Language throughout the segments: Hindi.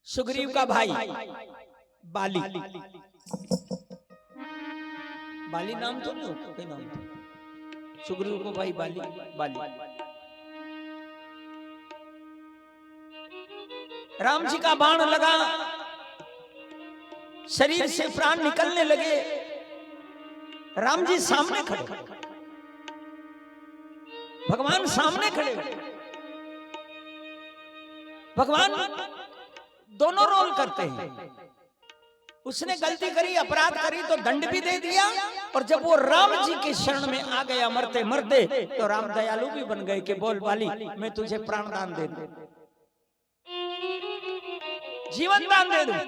सुग्रीव का भाई बाली, बाली नाम तो नहीं होता, कोई नाम था सुग्रीव को भाई बाली, बाली। राम जी का बाण लगा, शरीर से प्राण निकलने लगे। राम जी सामने खड़े, भगवान सामने खड़े। भगवान दोनों रोल करते हैं। उसने गलती करी, अपराध करी तो दंड भी दे दिया, और जब वो राम जी के शरण में आ गया मरते मरते, तो राम दयालु भी बन गए कि बोल बाली मैं तुझे प्राण दान दे दूं, जीवन दान दे दूं।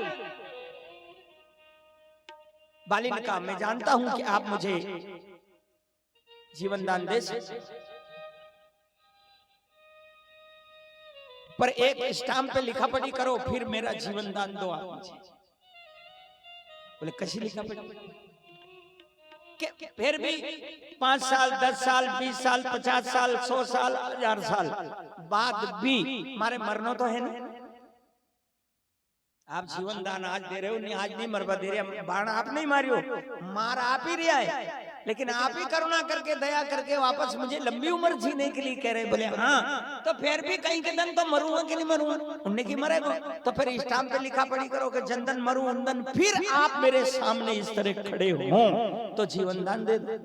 बाली ने कहा मैं जानता हूं कि आप मुझे जीवन दान दे सकते, पर एक स्टाम्प पे लिखा पढ़ी करो फिर मेरा जीवन दान दो आप मुझे। बोले कशी लिखा पढ़ी? फिर भी 5 साल 10 साल 20 साल 50 साल 100 साल 1000 साल बाद भी मारे मरनो तो है ना। आप जीवन दान आज दे रहे हो, नहीं आज नहीं मरवा दे रहे, बाण आप नहीं मारियो, मार आप ही रहा है, लेकिन आप ही करुणा करके दया करके वापस मुझे लंबी उम्र जीने के लिए कह रहे। बोले हाँ, तो फिर भी कहीं के दिन तो मरूंगा कि नहीं मरूंगा, उनने की मरेगा, तो फिर स्टाम्प पे लिखा पड़ी करो कि जनदन मरू उन्दन, फिर आप मेरे सामने इस तरह खड़े हो तो जीवन दान दे दो।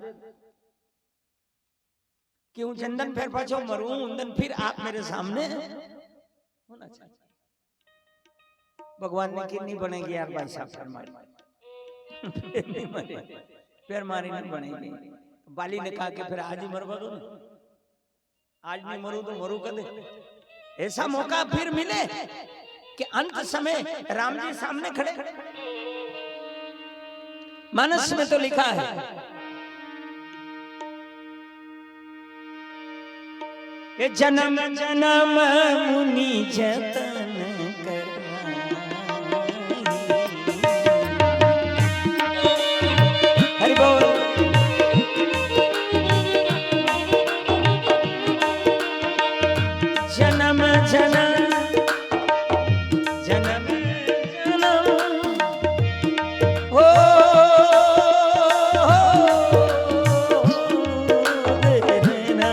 क्यों जनदन फिर पाछो मरू उन्दन, फिर आप मेरे सामने होना चाहिए। भगवान ने कि नहीं बनेगी यार भाई साहब, फिर मारी नहीं बनेगी। तो बाली ने कहा कि फिर आज ही मरवा दो ना, आज नहीं मरू तो मरू कदे। ऐसा मौका फिर मिले कि अंत समय राम जी सामने खड़े। मानस में तो लिखा है कि जन्म जन्म मुनि जतन कर, हरि बोल। जन्म जन्म जन्म जन्म हो देना,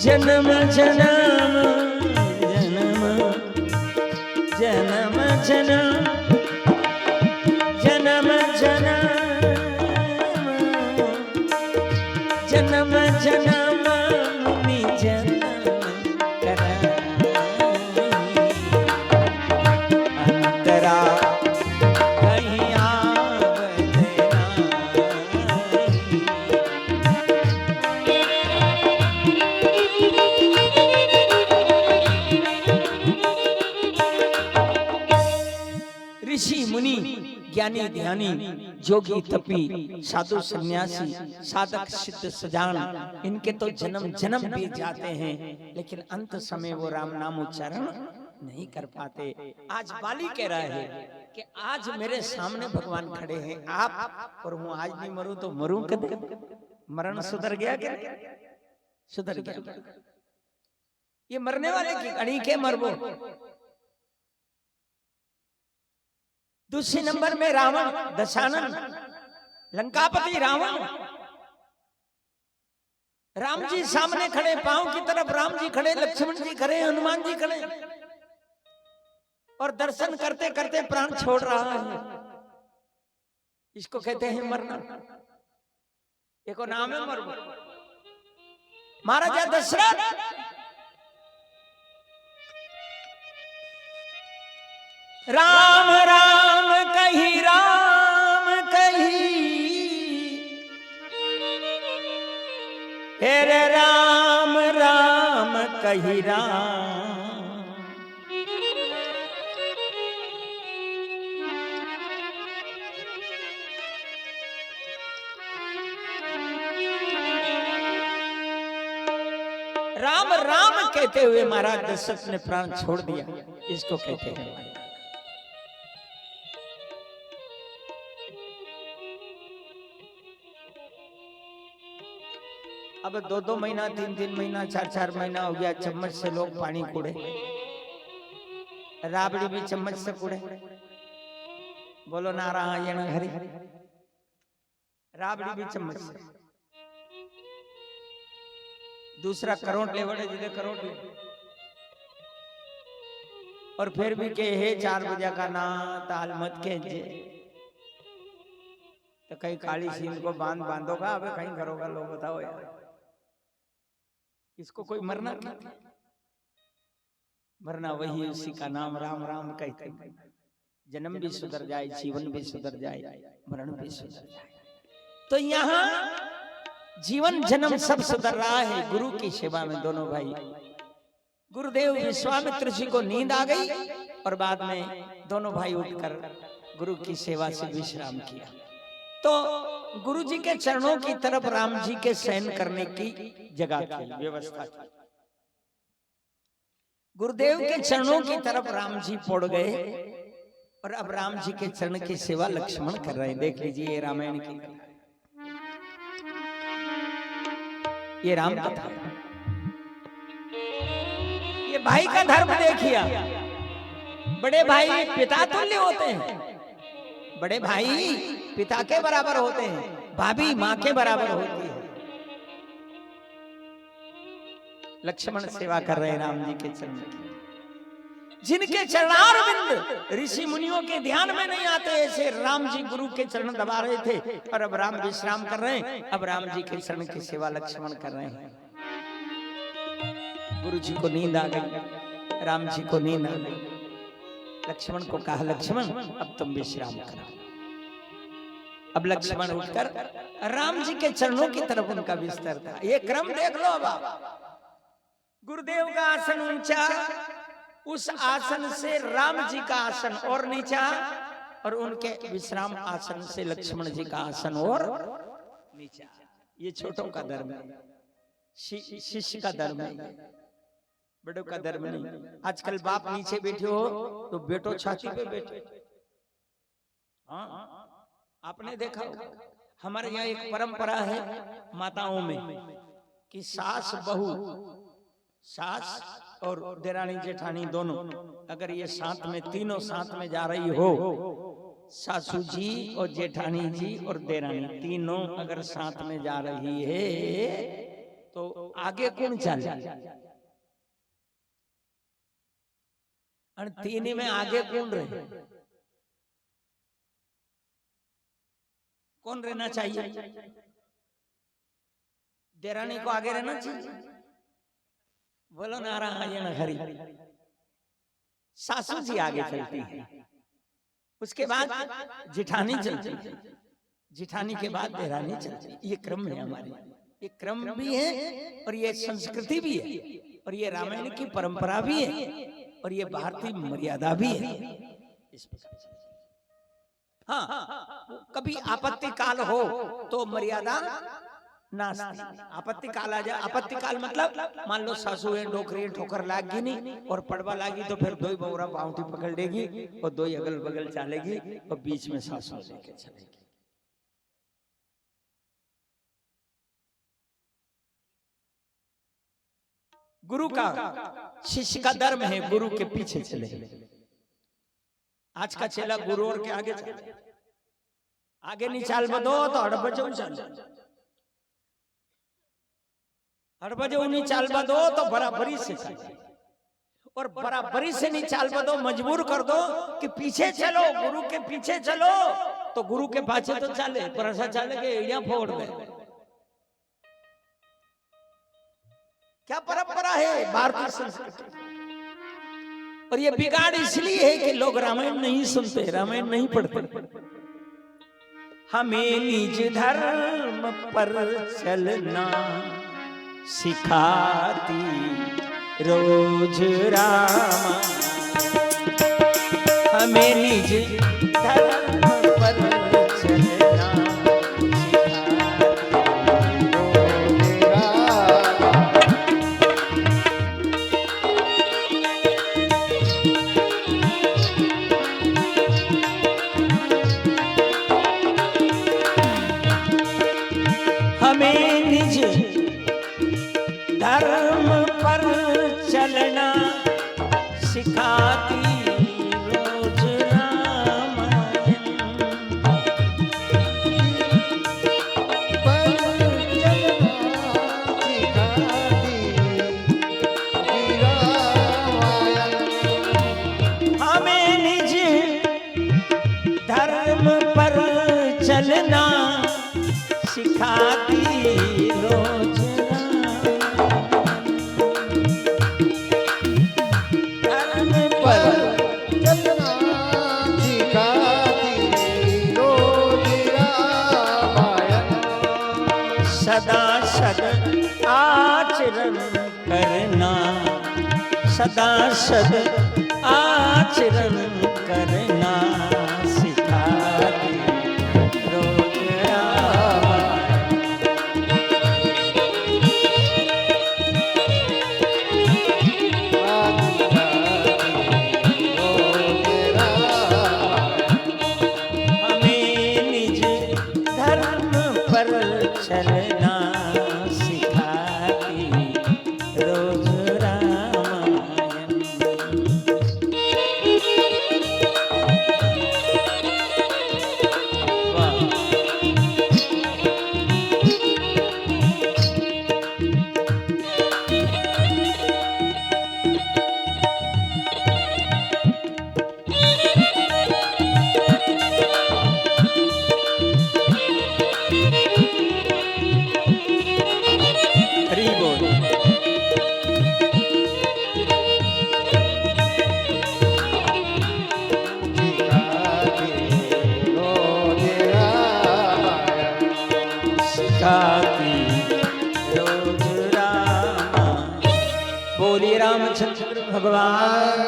जन्म जन्म जन्म जन्म जन्म जन्म जन्म जन्म मुनि जन्म कराई, अंतरा कहीं आवत नाही। ऋषि मुनि ज्ञानी ध्यानी जोगी तपी साधु सन्यासी साधक सिद्ध सजान, इनके तो जन्म जन्म बीत जाते हैं, लेकिन अंत समय वो राम नाम उच्चारण नहीं कर पाते। आज बाली कह रहा है कि आज मेरे सामने भगवान खड़े हैं आप, और हूँ आज नहीं मरूं तो मरूं कदे। मरण सुधर गया क्या? सुधर गया। ये मरने वाले की कड़ी के मरबो। दूसरे नंबर में रावण दशानन लंकापति रावण, राम जी सामने खड़े, पांव की तरफ राम जी खड़े, लक्ष्मण जी खड़े, हनुमान जी खड़े, और दर्शन करते करते प्राण छोड़ रहा है। इसको कहते हैं मरना। एक नाम है मरना। महाराजा दशरथ राम राम कही, राम कही, फिर राम राम कही राम, राम राम कहते हुए महाराज दशरथ ने प्राण छोड़ दिया। इसको कहते हैं। अब 2-2 महीना 3-3 महीना 4-4 महीना हो गया चम्मच से लोग पानी कूड़े, राबड़ी भी चम्मच से कूड़े। बोलो नारायण हरि। राबड़ी भी चम्मच से। दूसरा करोड़ ले बड़े जिधे करोड़ ले, और फिर भी के हे 4 बजे का ना ताल मत के जे तो कहीं काली सीन को बांधोगा, अब कहीं करोगा, लोग बताओ यार, इसको कोई मरना नहीं, मरना वही उसी का नाम राम राम कहते, जन्म भी सुधर जाए, जीवन भी सुधर जाए, मरण भी सुधर जाए। तो यहाँ जीवन जन्म सब सुधर रहा है गुरु की सेवा में। दोनों भाई गुरुदेव विश्वामित्र जी को नींद आ गई और बाद में दोनों भाई उठकर गुरु की सेवा से विश्राम किया। तो गुरु जी के चरणों की तरफ राम जी के शयन करने की जगह थी, व्यवस्था थी। गुरुदेव के चरणों की तरफ राम जी पड़ गए और अब राम जी के चरण की सेवा लक्ष्मण कर रहे हैं। देख लीजिए ये रामायण की कथा, ये राम कथा, ये भाई का धर्म देखिए। बड़े भाई पिता तुल्य होते हैं, बड़े भाई पिता के बराबर होते हैं, भाभी माँ के बराबर होती है। लक्ष्मण सेवा कर रहे हैं राम जी के चरण की, जिनके चरणारविंद ऋषि मुनियों के ध्यान में नहीं आते, ऐसे राम जी गुरु के चरण दबा रहे थे और अब राम विश्राम कर रहे हैं। अब राम जी के चरण की सेवा लक्ष्मण कर रहे हैं। गुरु जी को नींद आ गई, राम जी को नींद आ गई। लक्ष्मण को कहा, लक्ष्मण अब तुम विश्राम करो। अब लक्ष्मण उठकर राम जी के चरणों की तरफ उनका बिस्तर था। ये क्रम देख लो। अब गुरुदेव का आसन ऊंचा, उस आसन से राम जी का आसन और नीचा, और उनके विश्राम आसन से लक्ष्मण जी का आसन और नीचा। ये छोटों का धर्म है, शिष्य का धर्म है, बड़ों का धर्म नहीं। आजकल बाप नीचे बैठे हो तो बेटो छाती पे बैठे। हाँ, आपने देखा हमारे यहाँ एक परंपरा है माताओं में कि सास बहू, सास और देरानी जेठानी दोनों, अगर ये साथ में, तीनों साथ में जा रही हो, सासू जी और जेठानी जी और देरानी तीनों अगर साथ में जा रही है तो आगे कौन चले? और तीन में आगे कौन रहे? कौन रहना चाहिए? देरानी को आगे रहना चाहिए। बोलो नारायण हरि। सासू जी आगे चलती है, उसके बाद जेठानी चलती है, जेठानी के बाद देरानी चलती है। ये क्रम है हमारे, ये क्रम भी है और ये संस्कृति भी है और ये रामायण की परंपरा भी है और ये भारतीय मर्यादा भी है। इस हाँ, कभी आपत्ति काल हो तो मर्यादा नास्ती। आपत्ति काल आ जाए, आपत्ति काल मतलब मान लो सासू है, डोकरी ठोकर लागी नहीं और पड़वा लागी तो फिर दो ही बौरा बाउंटी पकड़ लेगी और दो ही अगल बगल चलेगी और बीच में सासू लेके चलेगी। गुरु का, शिष्य का धर्म है गुरु के पीछे चले। आज का चेला गुरु और के आगे चले, आगे नहीं चाल बदो तो हड़बजो चल, हड़बजो नहीं चाल बदो तो बराबरी से चले, और बराबरी से नहीं चाल बदो मजबूर कर दो कि पीछे चलो, गुरु के पीछे चलो, तो गुरु के पाछे तो चले, पर ऐसा चले के एड़ियां फोड़ दे। क्या परंपरा है भारतीय संस्कृति। और ये बिगाड़ इसलिए है कि लोग रामायण नहीं सुनते, रामायण नहीं पढ़ते। हमें निज धर्म पर चलना सिखाती रोज रामा, हमें निज धर्म पर चलना धर्म पर चलना सिखाती रोज रामायण। पर चलना सिखाती रामायण। हमें निज धर्म पर चलना सिखाती रोज धर्म पर चलना सिखाती रोज रामायण। सदा सद आचरण करना, सदा सद आचरण करना सिखाती रोज रामायण। हमें निज धर्म पर चलना सिखाती रोज रामायण। वाह। हरि बोल। सिखाती रोज रामायण। बोलिए रामचंद्र भगवान।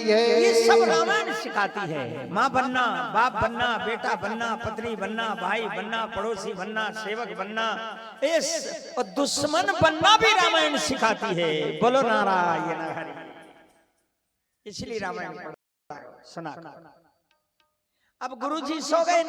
ये सब रामायण सिखाती है। माँ बनना, बाप बनना, बेटा बनना, पत्नी बनना, भाई बनना, पड़ोसी बनना, सेवक बनना, इस और दुश्मन बनना भी रामायण सिखाती है। बोलो नारायण हरि। इसलिए रामायण पढ़ा सुना। अब गुरुजी सो गए।